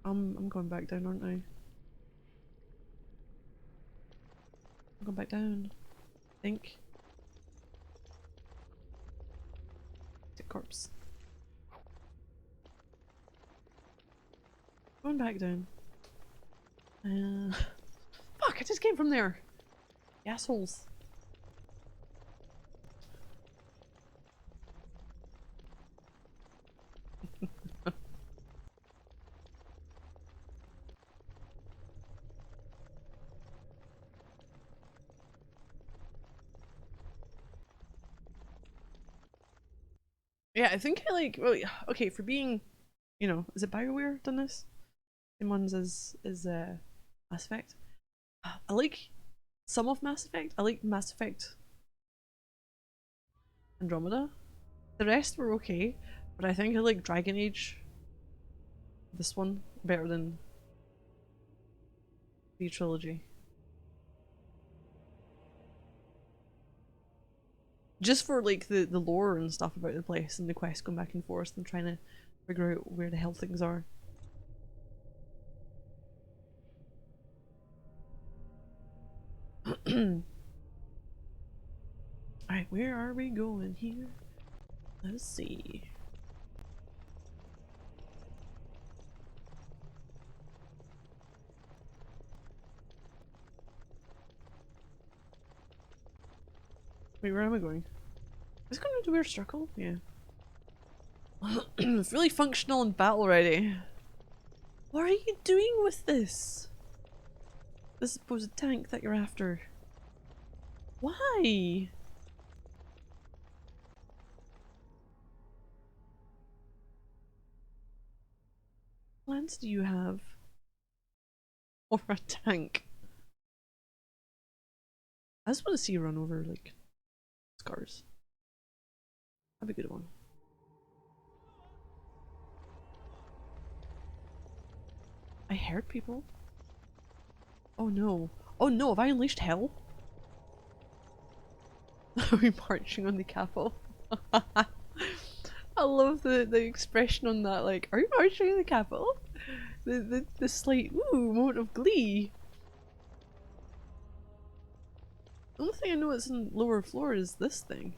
I'm going back down, aren't I? I'm going back down. I think. It's a corpse. Going back down. Fuck! I just came from there. You assholes. Yeah, I think I like. Well, okay, for being, you know, is it BioWare done this? Same ones as Mass Effect. I like some of Mass Effect. I like Mass Effect Andromeda. The rest were okay, but I think I like Dragon Age, this one, better than the trilogy. Just for like the lore and stuff about the place and the quest going back and forth and trying to figure out where the hell things are. Alright, where are we going here? Let's see. Wait, where am I going? Is it going into Weird Circle? Yeah. It's really functional and battle ready. What are you doing with this? This supposed tank that you're after. Why? What plans do you have? Or a tank? I just want to see you run over, like, scars. That'd be a good one. I heard people. Oh no. Oh no, have I unleashed hell? Are we marching on the capital? I love the expression on that, like, are you marching on the capital? The slight, ooh, moment of glee. The only thing I know that's in lower floor is this thing.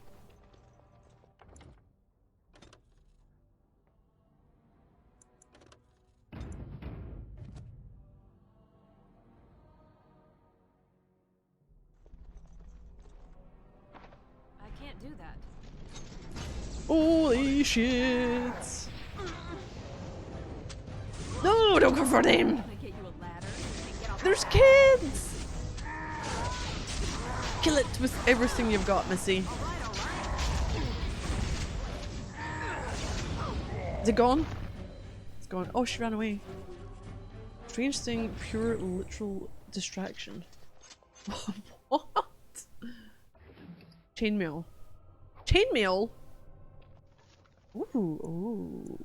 I can't do that. Holy shit! No, don't go for them! Can I get you a ladder and get off There's kids! Kill it with everything you've got, Missy. Is it gone? It's gone. Oh, she ran away. Strange thing, pure literal distraction. What? Chainmail. Chainmail? Ooh, ooh.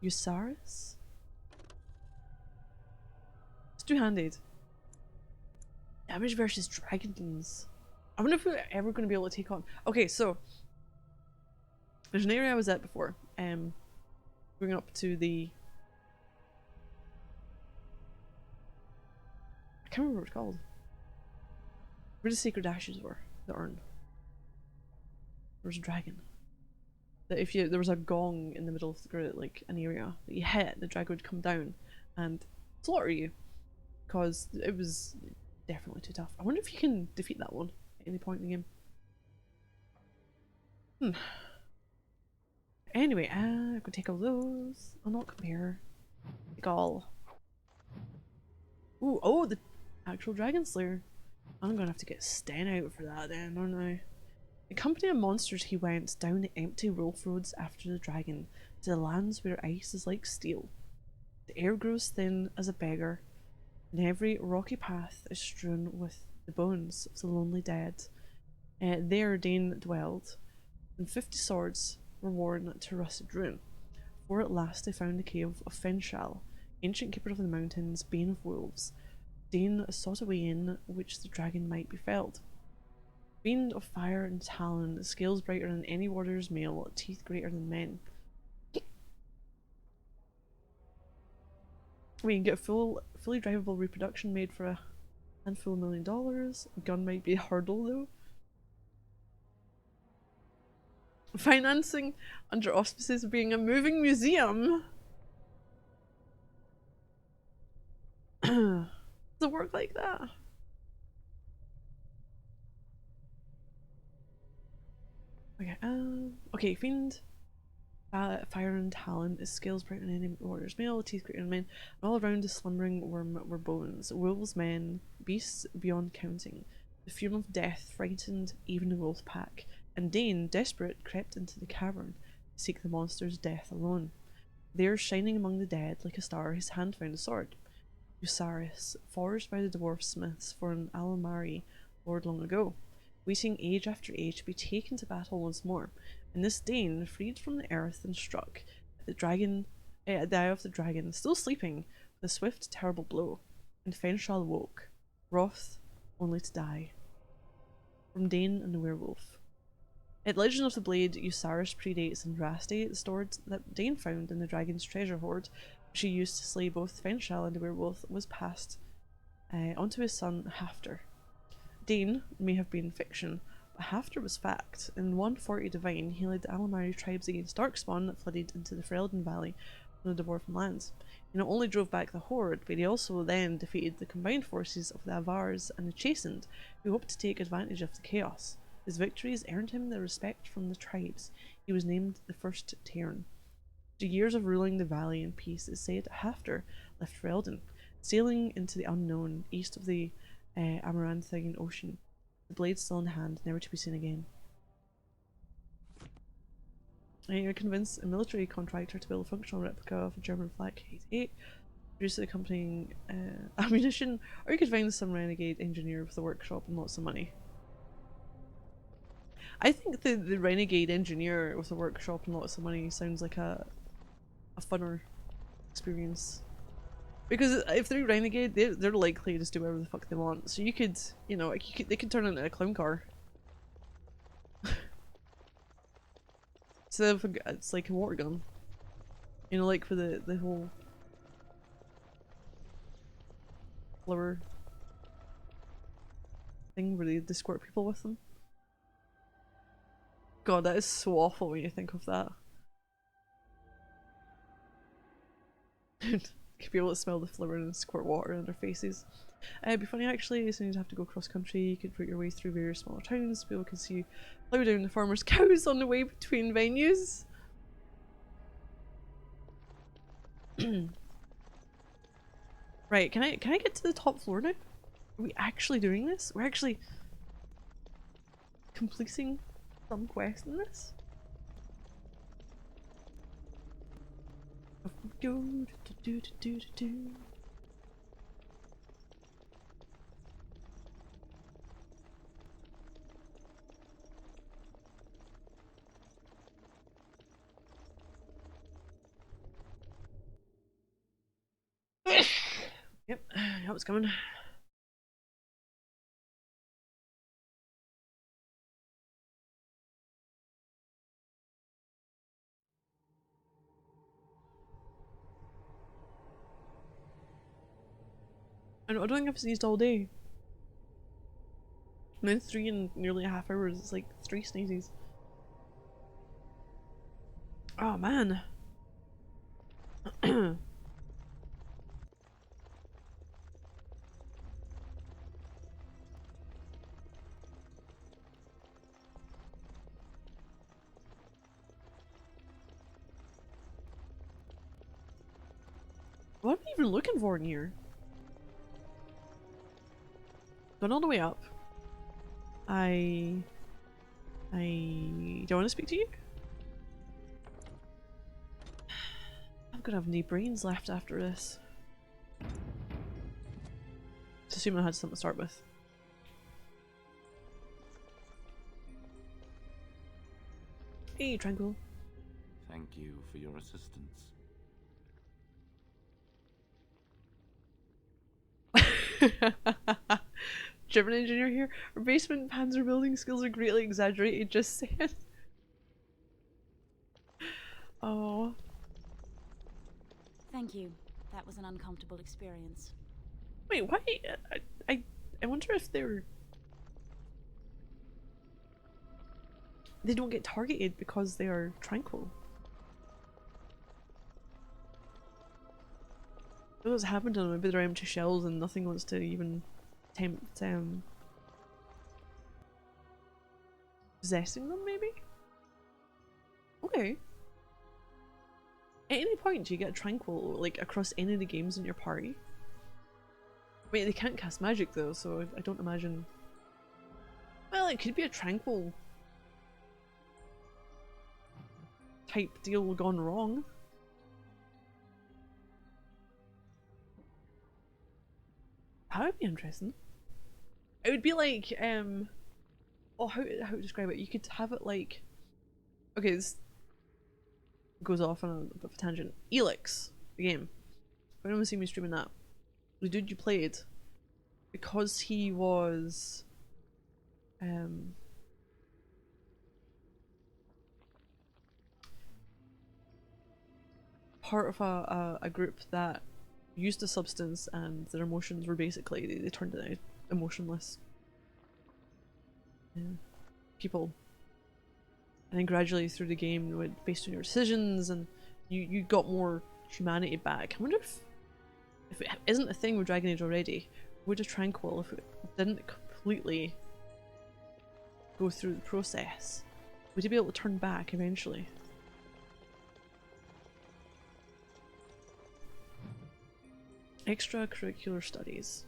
Usaris? It's two-handed. Damage versus dragons. I wonder if we're ever going to be able to take on. Okay, so there's an area I was at before. Going up to the. I can't remember what it's called. Where the sacred ashes were. The urn. There was a dragon. That if you there was a gong in the middle of the like an area that you hit, the dragon would come down and slaughter you. Because it was definitely too tough. I wonder if you can defeat that one at any point in the game. Anyway, I could take all those. I'll not come here. Take all. Ooh, oh, the actual Dragon Slayer. I'm gonna have to get Sten out for that then, aren't I? The company of monsters he went down the empty wolf roads after the dragon to the lands where ice is like steel. The air grows thin as a beggar, and every rocky path is strewn with the bones of the lonely dead. There Dane dwelled, and 50 swords were worn to rusted ruin. For at last they found the cave of Fenshal, ancient keeper of the mountains, bane of wolves. Dane sought a way in which the dragon might be felled. Fiend of fire and talon, scales brighter than any warrior's mail, teeth greater than men. We can get a fully drivable reproduction made for a handful of $1 million. Gun might be a hurdle though. Financing under auspices of being a moving museum. Does it work like that? Okay, okay, Fiend. Fire and talent is scales bright on any warrior's male, teeth greater than men, and all around the slumbering were bones. Wolves, men, beasts beyond counting. The fume of death frightened even the wolf pack, and Dane, desperate, crept into the cavern to seek the monster's death alone. There, shining among the dead like a star, his hand found a sword. Usaris, forged by the dwarf smiths for an Alamari lord long ago, waiting age after age to be taken to battle once more. And this Dane, freed from the earth and struck at the eye of the dragon, still sleeping, with a swift, terrible blow. And Fenshal woke, wroth only to die. From Dane and the Werewolf. At Legend of the Blade, Usaris predates Andraste, the sword that Dane found in the dragon's treasure hoard, which he used to slay both Fenshal and the werewolf, was passed onto his son Hafter. Dane may have been fiction, but Hafter was fact. In 140 Divine, he led the Alamari tribes against Darkspawn that flooded into the Ferelden Valley from the Dwarven lands. He not only drove back the Horde, but he also then defeated the combined forces of the Avars and the Chastened, who hoped to take advantage of the chaos. His victories earned him the respect from the tribes. He was named the First Tairn. After years of ruling the valley in peace, it is said Hafter left Ferelden, sailing into the unknown east of the Amaranthine Ocean, the blade still in hand, never to be seen again. I convinced a military contractor to build a functional replica of a German Flak 88, produce the accompanying ammunition, or you could find some renegade engineer with a workshop and lots of money. I think the renegade engineer with a workshop and lots of money sounds like a funner experience. Because if they're renegade, they're likely to just do whatever the fuck they want. So you could, you know, they could turn it into a clown car. So it's like a water gun. You know, like for the whole flower thing where they squirt people with them. God, that is so awful when you think of that. Could be able to smell the flower and squirt water in their faces. It'd be funny actually, as soon as you have to go cross country, you could route your way through various smaller towns, people can see you plough down the farmers' cows on the way between venues. Right, can I get to the top floor now? Are we actually doing this? We're actually completing some quest in this? Yep, I know it's coming. I don't think I've sneezed all day. I'm in 3 in nearly a half hours. It's like 3 sneezes. Oh man. What am I even looking for in here? Going all the way up. I don't want to speak to you. I'm gonna have no brains left after this. Just assume I had something to start with. Hey, Tranquil. Thank you for your assistance. German engineer here. Our basement panzer building skills are greatly exaggerated, just saying. Oh. Thank you. That was an uncomfortable experience. Wait, why? I wonder if they don't get targeted because they are tranquil. What's happened to them? Maybe they're empty shells and nothing wants to even attempt possessing them, maybe? Okay. At any point do you get tranquil, like, across any of the games in your party? Wait, they can't cast magic though, so I don't imagine... Well, it could be a tranquil type deal gone wrong. That would be interesting. It would be like, oh, how to describe it? You could have it like... Okay, this goes off on a bit of a tangent. Elix, the game. If anyone's seen me streaming that, the dude you played, because he was part of a group that used a substance and their emotions were basically, they turned out emotionless people. And then gradually through the game, based on your decisions, and you got more humanity back. I wonder if it isn't a thing with Dragon Age already, would a Tranquil, if it didn't completely go through the process, would you be able to turn back eventually? Extracurricular studies.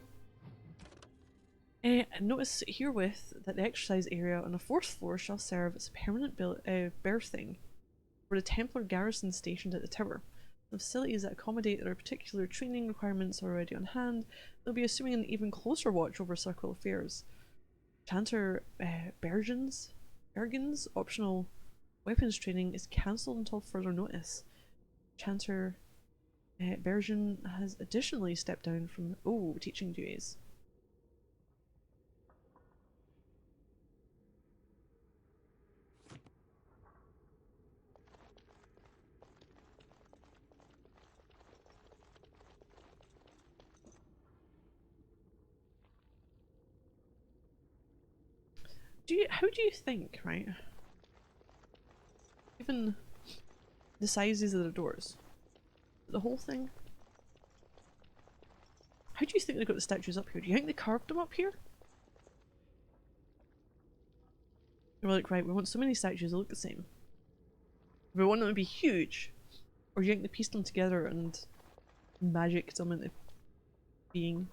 Notice herewith that the exercise area on the 4th floor shall serve as a permanent berthing for the Templar garrison stationed at the tower. The facilities that accommodate their particular training requirements are already on hand. They'll be assuming an even closer watch over circle affairs. Chanter Bergen's optional weapons training is cancelled until further notice. Chanter Bergen has additionally stepped down from teaching duties. How do you think, right? Given the sizes of the doors, the whole thing. How do you think they got the statues up here? Do you think they carved them up here? They were like, right, we want so many statues that look the same. We want them to be huge. Or do you think they pieced them together and magicked them into being?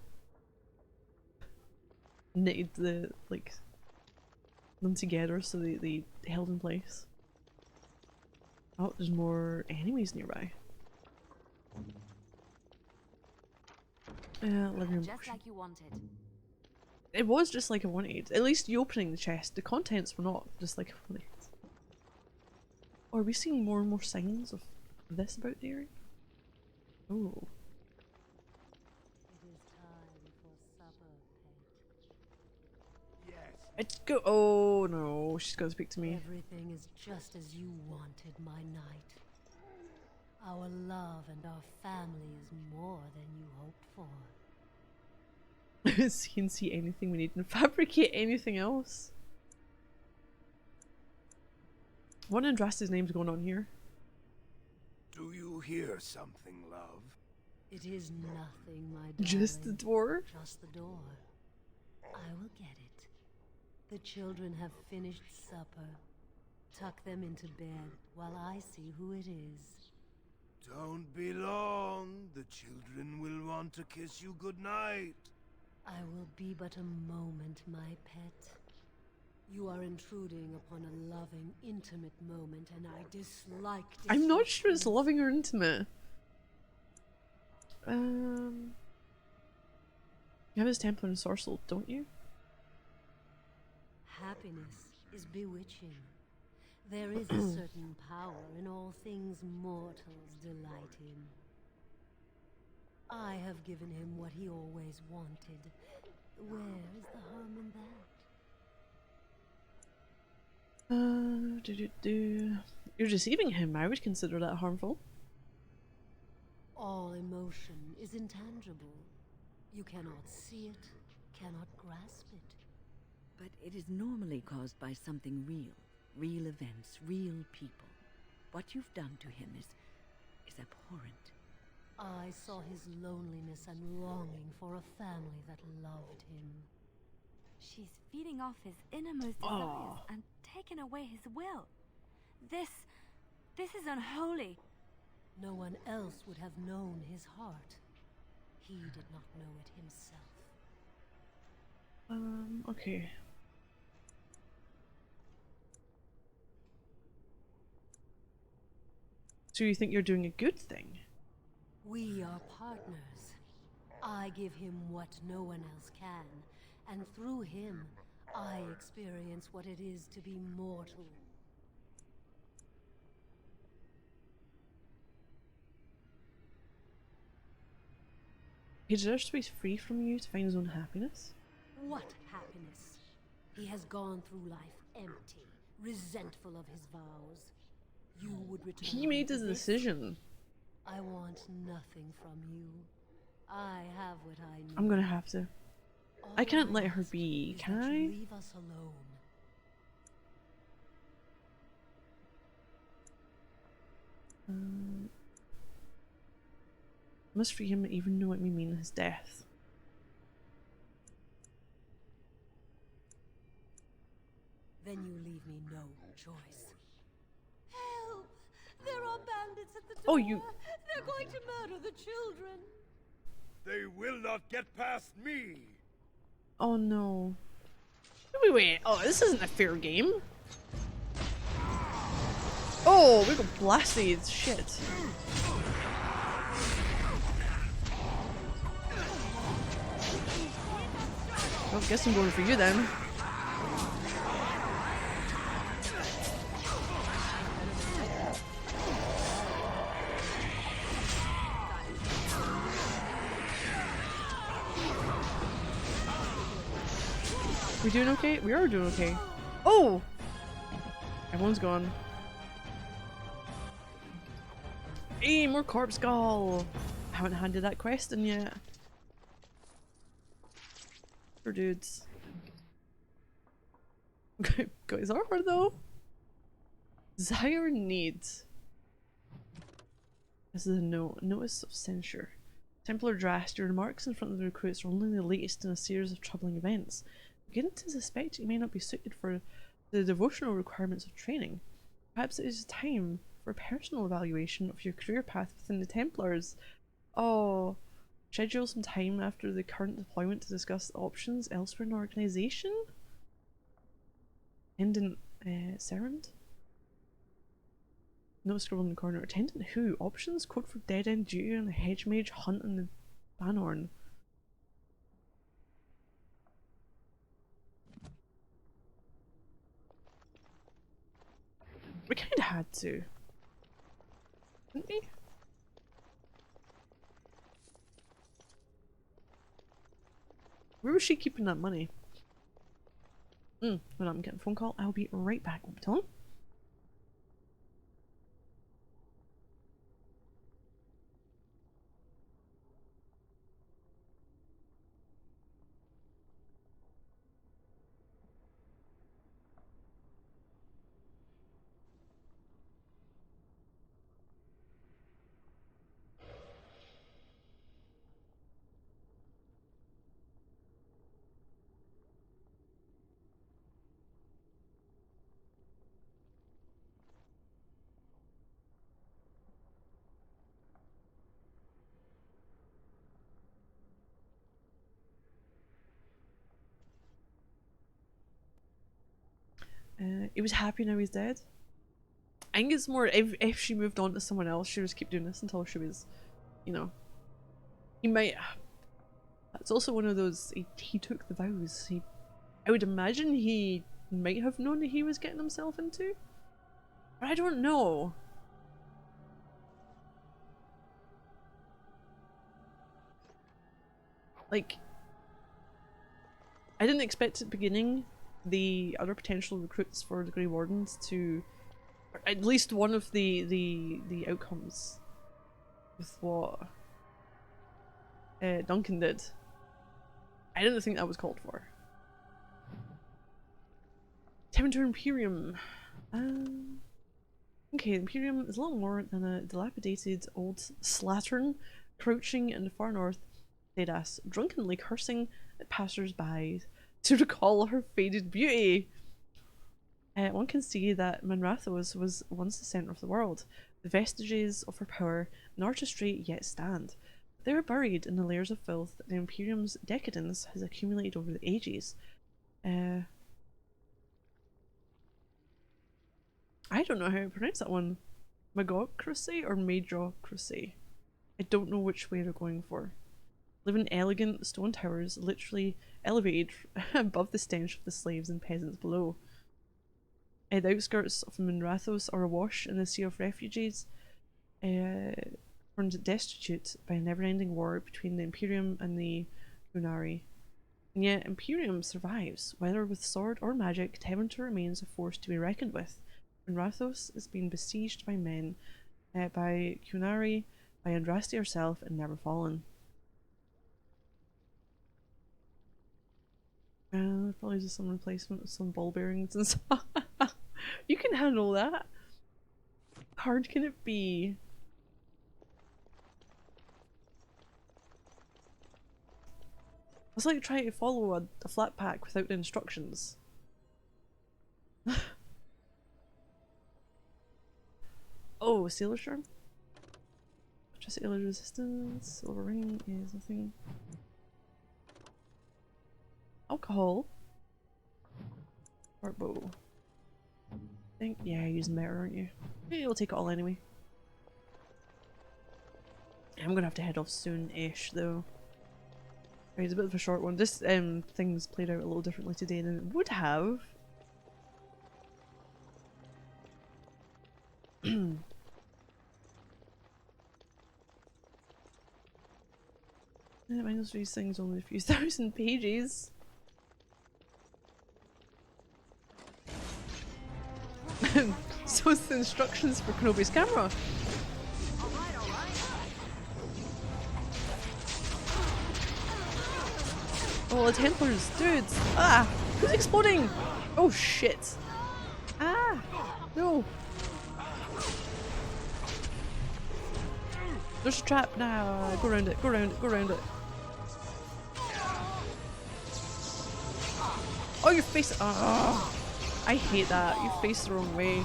Knitted them together so they held in place. Oh, there's more enemies nearby. Living room. Just like you wanted. It was just like I wanted. At least you opening the chest. The contents were not just like I wanted. Oh, are we seeing more and more signs of this about the area? Oh. It is time for supper, pet. Yes. It's go. Oh no, she's gonna speak to me. Everything is just as you wanted, my knight. Our love and our family is more than you hoped for. See anything we need and fabricate anything else. What Andraste's name's going on here? Do you hear something, love? It is nothing, my darling. Just the door? Just the door. I will get it. The children have finished supper. Tuck them into bed while I see who it is. Don't be long. The children will want to kiss you goodnight. I will be but a moment, my pet. You are intruding upon a loving, intimate moment, and I dislike I'm not sure it's loving or intimate. You have his Templar and Sorcel, don't you? Happiness is bewitching. There is a certain power in all things mortals delight in. I have given him what he always wanted. Where is the harm in that? You're deceiving him. I would consider that harmful. All emotions emotion is intangible. You cannot see it, cannot grasp it. But it is normally caused by something real. Real events, real people. What you've done to him is abhorrent. I saw his loneliness and longing for a family that loved him. She's feeding off his innermost desires and taking away his will. This is unholy. No one else would have known his heart. He did not know it himself. Okay. So you think you're doing a good thing? We are partners. I give him what no one else can, and through him, I experience what it is to be mortal. He deserves to be free from you to find his own happiness? What happiness? He has gone through life empty, resentful of his vows. You would return. He made his to this? decision. I want nothing from you. I have what I need. I'm gonna have to. I can't let her ask be, is can that I? you leave us alone. Must free him even though it may mean his death. Then you leave me no choice. Help! There are bandits at the door. Oh, you- They're going to murder the children. They will not get past me! Oh no. Wait. Oh, this isn't a fair game. Oh, we got blasted. Shit. Well, guess I'm going for you then. We doing okay? We are doing okay. Oh! Everyone's gone. Hey, more corpse skull! I haven't handed that quest in yet. For dudes. Guys are hard though. Zyre needs. This is a note. Notice of censure. Templar Drast, your remarks in front of the recruits are only the latest in a series of troubling events. Beginning to suspect you may not be suited for the devotional requirements of training. Perhaps it is time for a personal evaluation of your career path within the Templars. Oh, schedule some time after the current deployment to discuss options elsewhere in the organization? Attendant Serend? No scroll in the corner. Attendant who? Options? Code for dead end duty on the hedge mage hunt on the Banorn. We kinda had to. Didn't we? Where was she keeping that money? Hold on, I'm getting a phone call. I'll be right back. Tell him. He was happy now he's dead. I think it's more if she moved on to someone else, she would just keep doing this until she was, you know. He might. That's also one of those. He took the vows. I would imagine he might have known that he was getting himself into, but I don't know. Like, I didn't expect at the beginning the other potential recruits for the Grey Wardens to, or at least one of the outcomes with what Duncan did. I didn't think that was called for. Tevinter Imperium. Okay, the Imperium is little more than a dilapidated old slattern crouching in the far north, Thedas, drunkenly cursing at passers-by to recall her faded beauty. One can see that Manrathos was once the centre of the world. The vestiges of her power and artistry yet stand. They are buried in the layers of filth that the Imperium's decadence has accumulated over the ages. I don't know how to pronounce that one. Magocracy or Majocracy? I don't know which way they're going for. Live in elegant stone towers, literally elevated above the stench of the slaves and peasants below. The outskirts of Manrathos are awash in the sea of refugees, turned destitute by a never-ending war between the Imperium and the Qunari. And yet Imperium survives, whether with sword or magic. Tevinter remains a force to be reckoned with. Manrathos is being besieged by men, by Qunari, by Andraste herself, and never fallen. Probably just some replacement with some ball bearings and stuff. You can handle that. How hard can it be? It's like trying to follow a flat pack without the instructions. Oh, Sailor Charm? Just Sailor Resistance, Silver Ring is nothing. Alcohol. Short bow. I think, yeah, you're using better, aren't you? Maybe you'll take it all anyway. I'm gonna have to head off soon-ish, though. It's a bit of a short one. This thing's played out a little differently today than it would have. Minus these things only a few thousand pages. So it's the instructions for Kenobi's camera. Oh, the Templars, dudes! Ah! Who's exploding? Oh shit! Ah! No! There's a trap now! Go around it, go around it, go around it. Oh, your face! Oh, I hate that. You face the wrong way.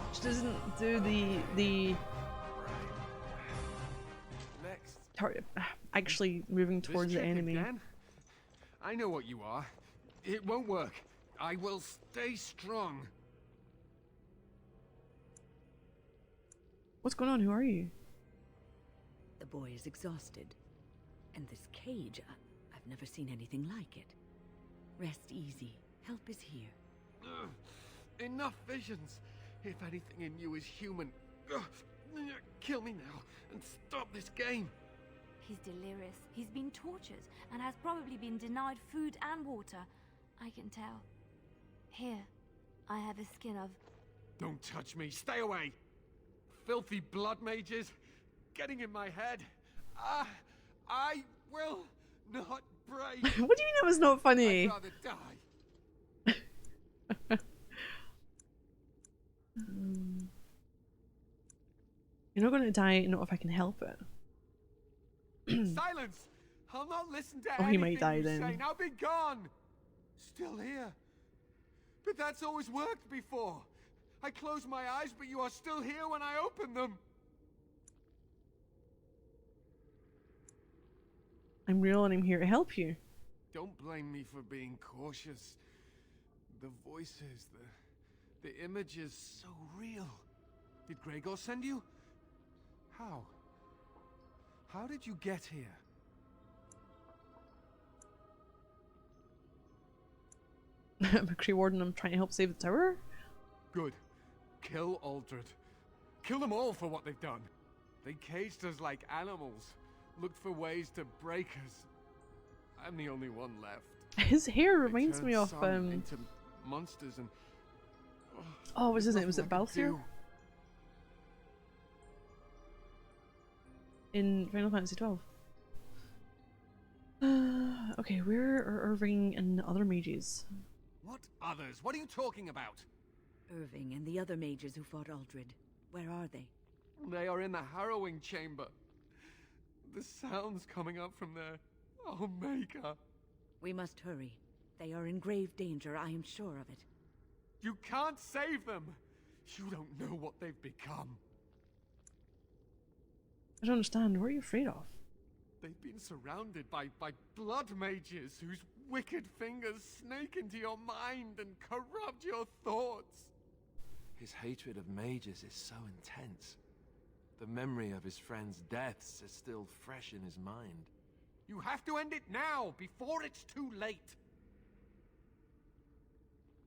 Which doesn't do the actually moving towards the enemy. Again? I know what you are. It won't work. I will stay strong. What's going on? Who are you? The boy is exhausted. And this cage, I've never seen anything like it. Rest easy. Help is here. Ugh, enough visions. If anything in you is human, kill me now and stop this game. He's delirious. He's been tortured and has probably been denied food and water. I can tell. Here, I have a skin of... Don't touch me. Stay away. Filthy blood mages getting in my head. I will not break. What do you mean it was not funny? I'd rather die. You're not going to die, not if I can help it. Silence! I'll not listen to Oh, he anything might die you then. say. Now be gone! Still here. But that's always worked before. I close my eyes, but you are still here when I open them. I'm real and I'm here to help you. Don't blame me for being cautious. The voices, the images, so real. Did Gregor send you? How? How did you get here? I'm a Kree Warden, I'm trying to help save the tower? Good. Kill Aldred. Kill them all for what they've done. They caged us like animals. Looked for ways to break us. I'm the only one left. His hair They reminds turned me of some into monsters and oh, what's his name? Was nothing it I could Balthier? do. In Final Fantasy 12. Okay, where are Irving and the other mages? What others? What are you talking about? Irving and the other mages who fought Aldred. Where are they? They are in the harrowing chamber. The sounds coming up from there. Oh, Maker. We must hurry. They are in grave danger, I am sure of it. You can't save them. You don't know what they've become. I don't understand. What are you afraid of? They've been surrounded by blood mages whose wicked fingers snake into your mind and corrupt your thoughts. His hatred of mages is so intense. The memory of his friends' deaths is still fresh in his mind. You have to end it now, before it's too late.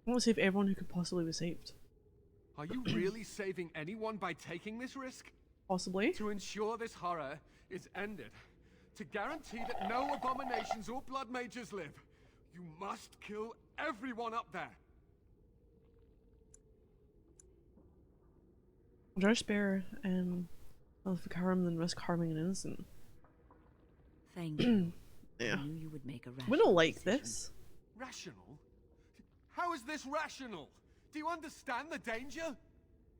I want to save everyone who could possibly be saved. Are you really saving anyone by taking this risk? Possibly. To ensure this horror is ended. To guarantee that no abominations or blood mages live. You must kill everyone up there. I'd rather spare Malfakarum than risk harming an innocent. Thank you. Yeah. I knew you would make a rational We don't like decision. this. Rational? How is this rational? Do you understand the danger?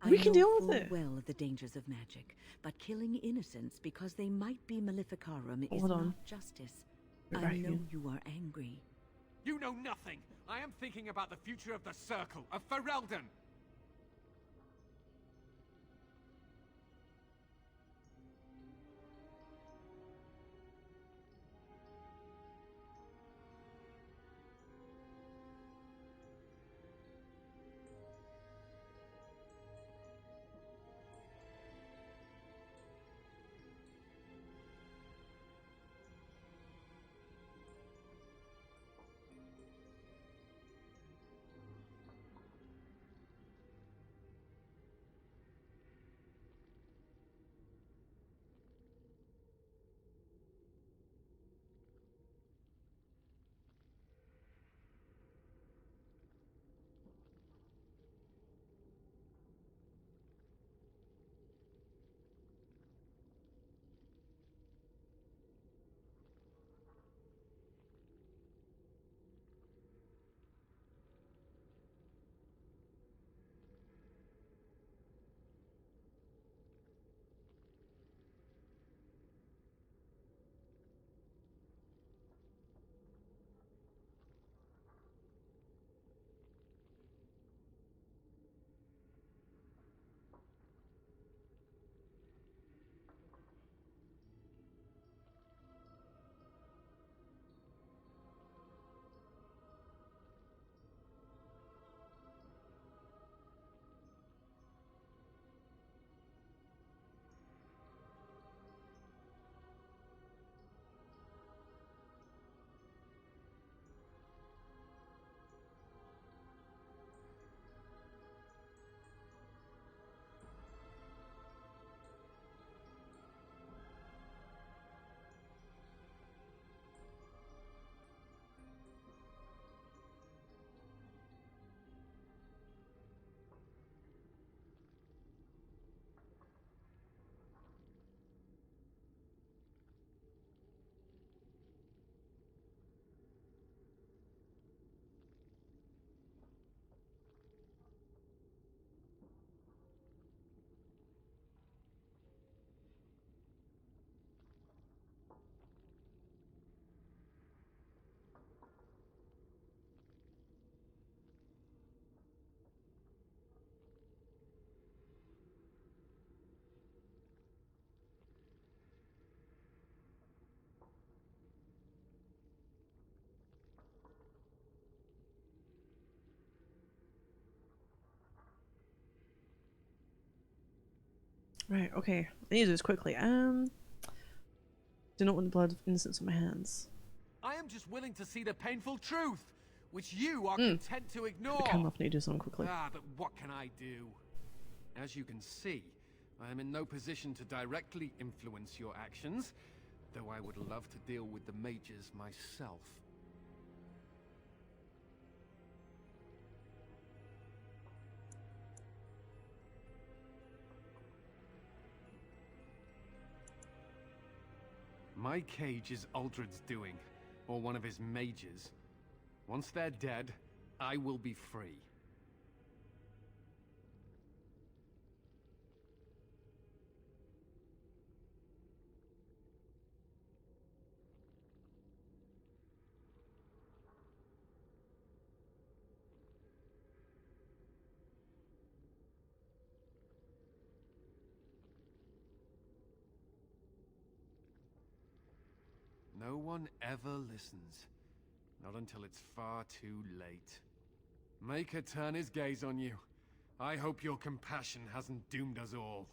We I can know deal with full it. well of the dangers of magic, but killing innocents because they might be Maleficarum is Hold on. not justice. You're I right know again. you are angry. You know nothing. I am thinking about the future of the Circle, of Ferelden. Right, okay. I need to do this quickly. Do not want the blood of innocents on my hands. I am just willing to see the painful truth, which you are content to ignore. I kind of need to do something quickly. Ah, but what can I do? As you can see, I am in no position to directly influence your actions, though I would love to deal with the mages myself. My cage is Aldred's doing. or one of his mages. Once they're dead, I will be free. No one ever listens. Not until it's far too late. Maker turn his gaze on you. I hope your compassion hasn't doomed us all.